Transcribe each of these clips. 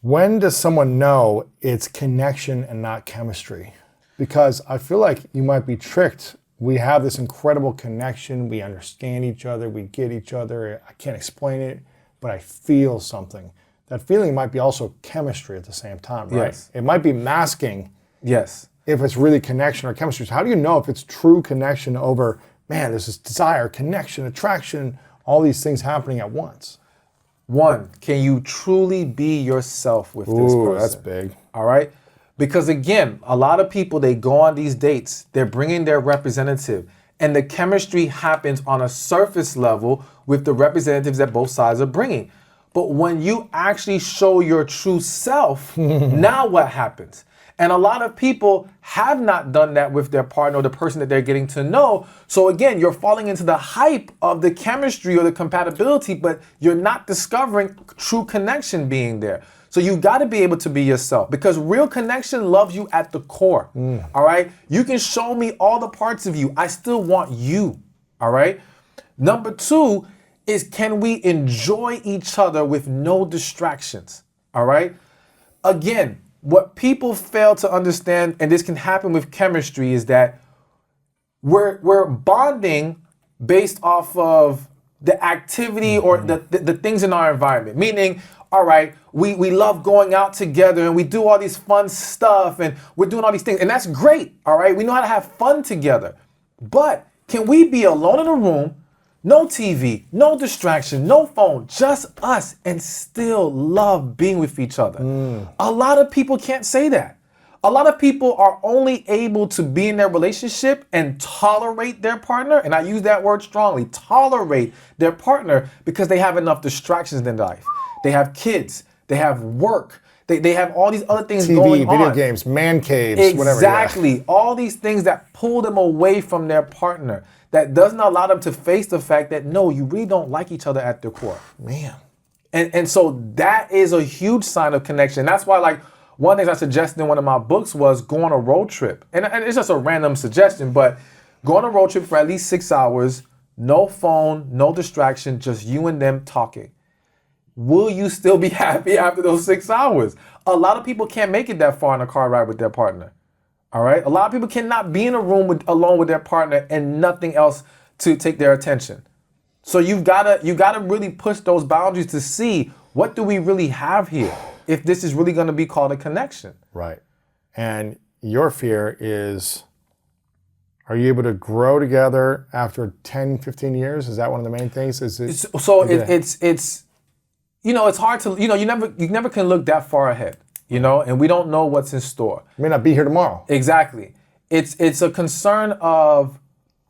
When does someone know it's connection and not chemistry? Because I feel like you might be tricked. We have this incredible connection. We understand each other. We get each other. I can't explain it, but I feel something. That feeling might be also chemistry at the same time, right? Yes. It might be masking Yes. if it's really connection or chemistry. So how do you know if it's true connection over, man, there's this desire, connection, attraction, all these things happening at once? One, can you truly be yourself with this Ooh, person? that's big. All right? Because again, a lot of people, they go on these dates, they're bringing their representative, and the chemistry happens on a surface level with the representatives that both sides are bringing. But when you actually show your true self, now what happens? And a lot of people have not done that with their partner or the person that they're getting to know. So again, you're falling into the hype of the chemistry or the compatibility, but you're not discovering true connection being there. So you got to be able to be yourself, because real connection loves you at the core. All right? You can show me all the parts of you. I still want you. All right? Number two is, can we enjoy each other with no distractions? All right? Again, what people fail to understand, and this can happen with chemistry, is that we're bonding based off of the activity or the things in our environment. Meaning, all right, we love going out together and we do all these fun stuff and we're doing all these things. And that's great, all right? We know how to have fun together. But can we be alone in a room, no TV, no distraction, no phone, just us, and still love being with each other? A lot of people can't say that. A lot of people are only able to be in their relationship and tolerate their partner, and I use that word strongly, tolerate their partner, because they have enough distractions in their life. They have kids, they have work, they have all these other things going on. TV, video games, man caves, whatever. Exactly. All these things that pull them away from their partner, that doesn't allow them to face the fact that, no, you really don't like each other at their core. Man. And so that is a huge sign of connection. That's why, like, one thing I suggested in one of my books was go on a road trip. And it's just a random suggestion, but go on a road trip for at least 6 hours, no phone, no distraction, just you and them talking. Will you still be happy after those 6 hours? A lot of people can't make it that far in a car ride with their partner. All right? A lot of people cannot be in a room alone with their partner and nothing else to take their attention. So you gotta really push those boundaries to see, what do we really have here, if this is really gonna be called a connection. Right. And your fear is, are you able to grow together after 10, 15 years? Is that one of the main things? It's it's hard to, you never can look that far ahead, and we don't know what's in store. May not be here tomorrow. Exactly. It's a concern of,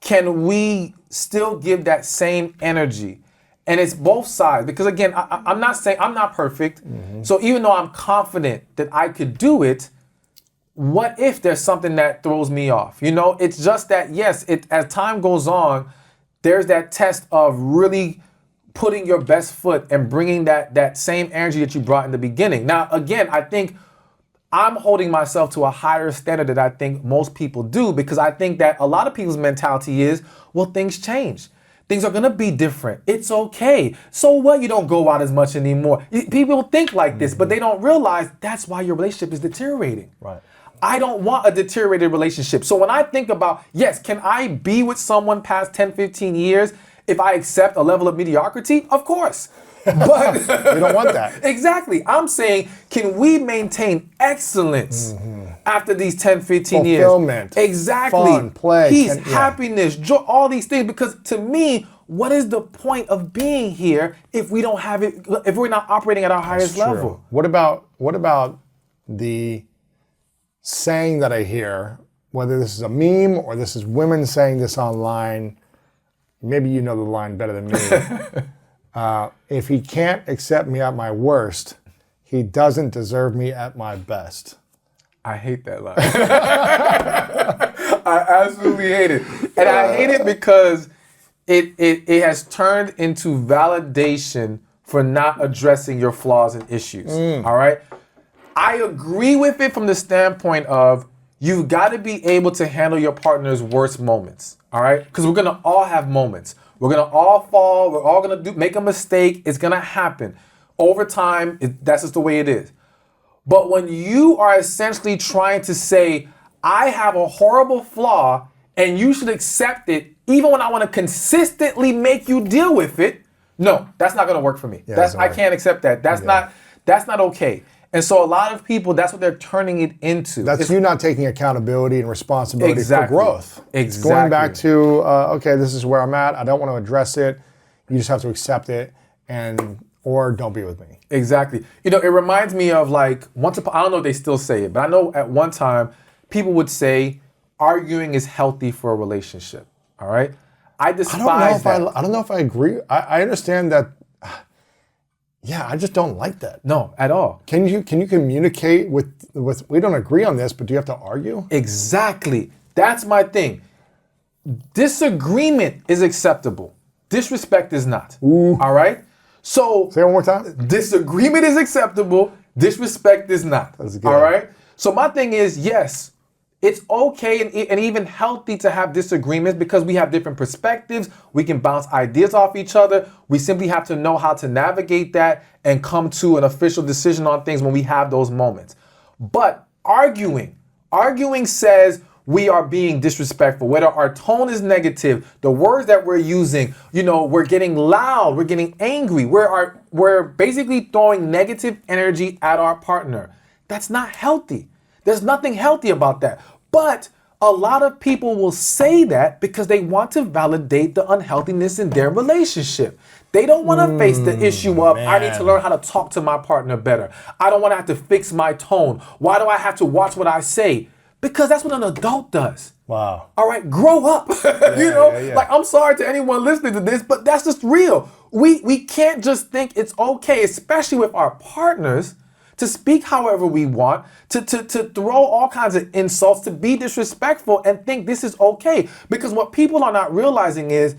can we still give that same energy? And it's both sides, because again, I'm not saying I'm not perfect. So even though I'm confident that I could do it, what if there's something that throws me off? It's just that, yes, as time goes on, there's that test of really putting your best foot and bringing that same energy that you brought in the beginning. Now, again, I think I'm holding myself to a higher standard than I think most people do, because I think that a lot of people's mentality is, well, things change. Things are gonna be different. It's okay. So what? You don't go out as much anymore. People think like this, but they don't realize that's why your relationship is deteriorating. Right. I don't want a deteriorated relationship. So when I think about, yes, can I be with someone past 10, 15 years if I accept a level of mediocrity? Of course. But You don't want that. Exactly. I'm saying, can we maintain excellence after these 10, 15 years? Fulfillment. Exactly. Fun, play. Peace, happiness, joy, all these things. Because to me, what is the point of being here if we don't have it, if we're not operating at our highest level? What about the saying that I hear, whether this is a meme or this is women saying this online, maybe you know the line better than me. If he can't accept me at my worst, he doesn't deserve me at my best. I hate that line. I absolutely hate it. And I hate it because it has turned into validation for not addressing your flaws and issues. All right? I agree with it from the standpoint of, you've got to be able to handle your partner's worst moments. All right? Because we're going to all have moments. We're going to all fall. We're all going to make a mistake. It's going to happen. Over time, that's just the way it is. But when you are essentially trying to say, I have a horrible flaw and you should accept it, even when I want to consistently make you deal with it, no, that's not going to work for me. I can't accept that. That's not okay. And so a lot of people, that's what they're turning it into. That's you not taking accountability and responsibility for growth. Exactly. It's going back to, okay, this is where I'm at. I don't want to address it. You just have to accept it or don't be with me. Exactly. You know, it reminds me of like, I don't know if they still say it, but I know at one time people would say arguing is healthy for a relationship. All right? I despise that. I don't know if I agree. I understand that. Yeah, I just don't like that. No, at all. Can you communicate with we don't agree on this, but do you have to argue? Exactly. That's my thing. Disagreement is acceptable. Disrespect is not. Ooh. All right? So say it one more time. Disagreement is acceptable. Disrespect is not. That's good. All right? So my thing is, yes, it's okay and even healthy to have disagreements because we have different perspectives. We can bounce ideas off each other. We simply have to know how to navigate that and come to an official decision on things when we have those moments. But arguing says we are being disrespectful, whether our tone is negative, the words that we're using, we're getting loud, we're getting angry, we're basically throwing negative energy at our partner. That's not healthy. There's nothing healthy about that. But a lot of people will say that because they want to validate the unhealthiness in their relationship. They don't want to face the issue of, I need to learn how to talk to my partner better. I don't want to have to fix my tone. Why do I have to watch what I say? Because that's what an adult does. Wow. All right, grow up. Like, I'm sorry to anyone listening to this, but that's just real. We can't just think it's okay, especially with our partners, to speak however we want, to throw all kinds of insults, to be disrespectful and think this is okay. Because what people are not realizing is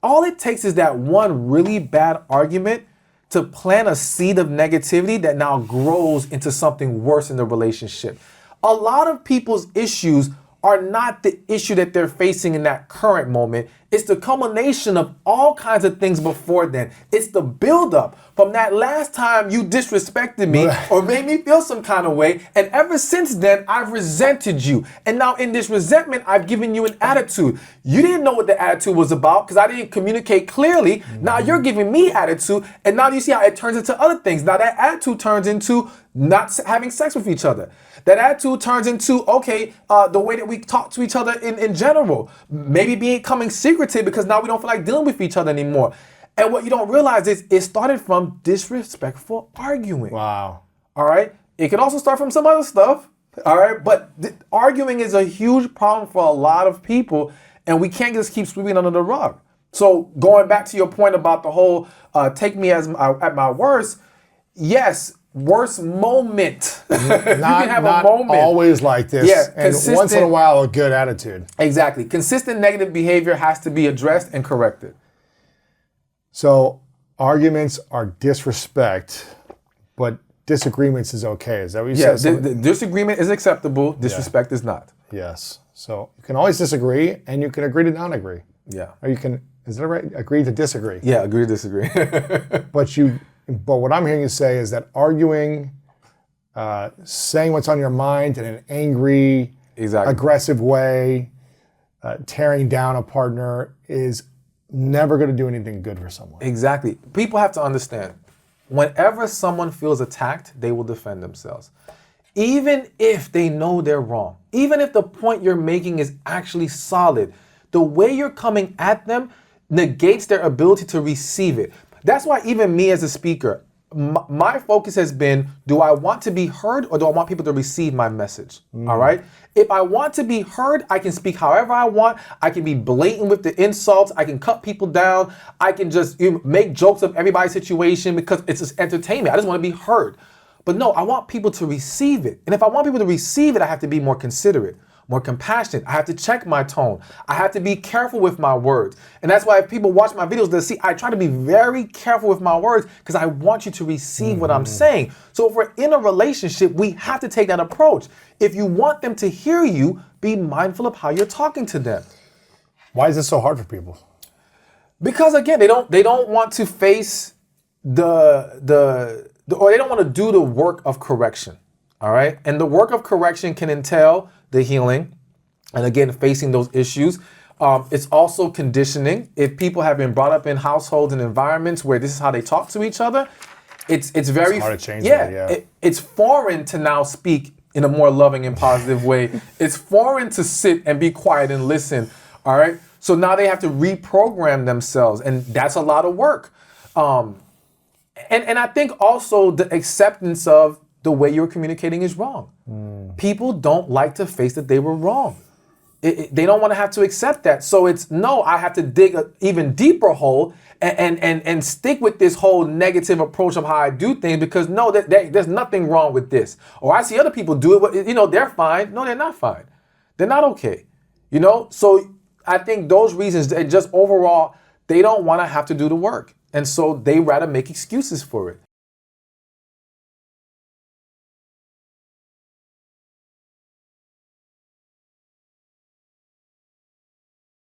all it takes is that one really bad argument to plant a seed of negativity that now grows into something worse in the relationship. A lot of people's issues are not the issue that they're facing in that current moment. It's the culmination of all kinds of things before then. It's the buildup from that last time you disrespected me or made me feel some kind of way. And ever since then, I've resented you. And now in this resentment, I've given you an attitude. You didn't know what the attitude was about because I didn't communicate clearly. Mm-hmm. Now you're giving me attitude. And now you see how it turns into other things. Now that attitude turns into not having sex with each other. That attitude turns into, the way that we talk to each other in general. Maybe becoming secretive because now we don't feel like dealing with each other anymore. And what you don't realize is it started from disrespectful arguing. Wow. All right? It can also start from some other stuff. All right? But arguing is a huge problem for a lot of people, and we can't just keep sweeping under the rug. So going back to your point about the whole take me at my worst, yes, worst moment. You can have a moment. Always like this. Yeah, and once in a while, a good attitude. Exactly. Consistent negative behavior has to be addressed and corrected. So arguments are disrespect, but disagreements is okay. Is that what you said? Yeah, disagreement is acceptable. Disrespect is not. Yes. So you can always disagree, and you can agree to not agree. Yeah. Or you can, is that right? Agree to disagree. Yeah, agree to disagree. But what I'm hearing you say is that arguing, saying what's on your mind in an angry, aggressive way, tearing down a partner is never going to do anything good for someone. Exactly. People have to understand, whenever someone feels attacked, they will defend themselves. Even if they know they're wrong, even if the point you're making is actually solid, the way you're coming at them negates their ability to receive it. That's why even me as a speaker, my focus has been, do I want to be heard or do I want people to receive my message? All right? If I want to be heard, I can speak however I want. I can be blatant with the insults. I can cut people down. I can just make jokes of everybody's situation because it's just entertainment. I just want to be heard. But no, I want people to receive it. And if I want people to receive it, I have to be more considerate, more compassionate. I have to check my tone. I have to be careful with my words. And that's why if people watch my videos, they'll see I try to be very careful with my words because I want you to receive what I'm saying. So if we're in a relationship, we have to take that approach. If you want them to hear you, be mindful of how you're talking to them. Why is this so hard for people? Because again, they don't want to face or they don't want to do the work of correction. All right. And the work of correction can entail the healing and again, facing those issues. It's also conditioning. If people have been brought up in households and environments where this is how they talk to each other, it's very hard to change that, yeah. It's foreign to now speak in a more loving and positive way. It's foreign to sit and be quiet and listen. All right. So now they have to reprogram themselves, and that's a lot of work. And I think also the acceptance of the way you're communicating is wrong. People don't like to face that they were wrong. They don't want to have to accept that. So it's no, I have to dig an even deeper hole and stick with this whole negative approach of how I do things because no, there's nothing wrong with this. Or I see other people do it, but they're fine. No, they're not fine. They're not okay. So I think those reasons, just overall, they don't want to have to do the work. And so they rather make excuses for it.